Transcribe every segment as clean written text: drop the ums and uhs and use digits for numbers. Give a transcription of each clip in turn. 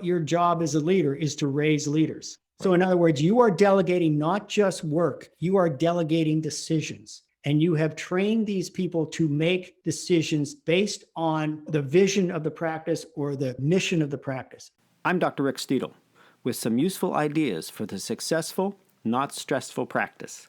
Your job as a leader is to raise leaders. So in other words, you are delegating not just work, you are delegating decisions. And you have trained these people to make decisions based on the vision of the practice or the mission of the practice. I'm Dr. Rick Steedle with some useful ideas for the successful, not stressful practice.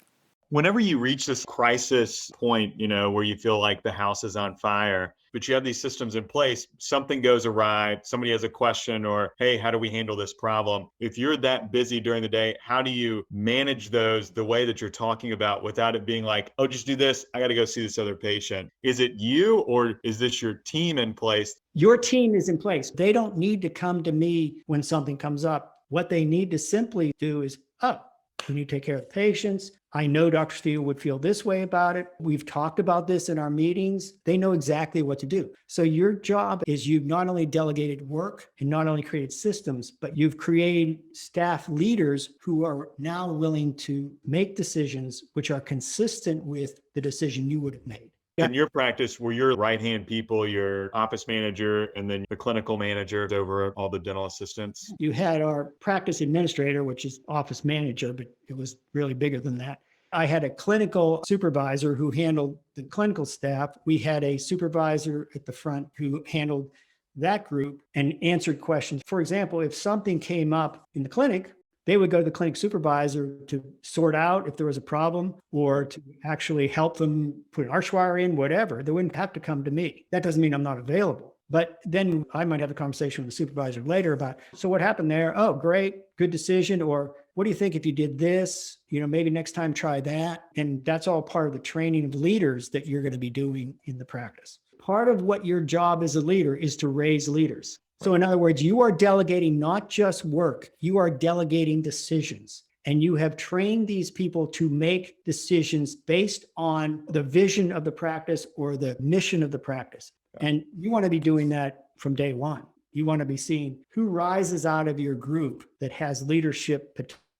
Whenever you reach this crisis point, where you feel like the house is on fire, but you have these systems in place, something goes awry, somebody has a question, or, hey, how do we handle this problem? If you're that busy during the day, how do you manage those the way that you're talking about without it being like, oh, just do this, I got to go see this other patient? Is it you, or is this your team in place? Your team is in place. They don't need to come to me when something comes up. What they need to simply do is, oh, when you take care of the patients, I know Dr. Steele would feel this way about it. We've talked about this in our meetings. They know exactly what to do. So your job is you've not only delegated work and not only created systems, but you've created staff leaders who are now willing to make decisions which are consistent with the decision you would have made. In your practice, were your right-hand people your office manager and then the clinical manager over all the dental assistants? You had our practice administrator, which is office manager, but it was really bigger than that. I had a clinical supervisor who handled the clinical staff. We had a supervisor at the front who handled that group and answered questions. For example, if something came up in the clinic, they would go to the clinic supervisor to sort out if there was a problem or to actually help them put an arch wire in, whatever. They wouldn't have to come to me. That doesn't mean I'm not available. But then I might have a conversation with the supervisor later about, so what happened there? Oh, great, good decision. Or what do you think if you did this? Maybe next time try that. And that's all part of the training of leaders that you're going to be doing in the practice. Part of what your job as a leader is to raise leaders. So in other words, you are delegating not just work, you are delegating decisions. And you have trained these people to make decisions based on the vision of the practice or the mission of the practice. And you want to be doing that from day one. You want to be seeing who rises out of your group that has leadership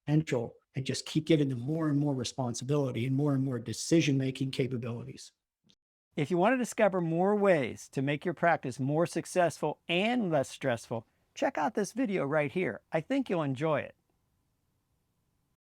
potential and just keep giving them more and more responsibility and more decision-making capabilities. If you want to discover more ways to make your practice more successful and less stressful, check out this video right here. I think you'll enjoy it.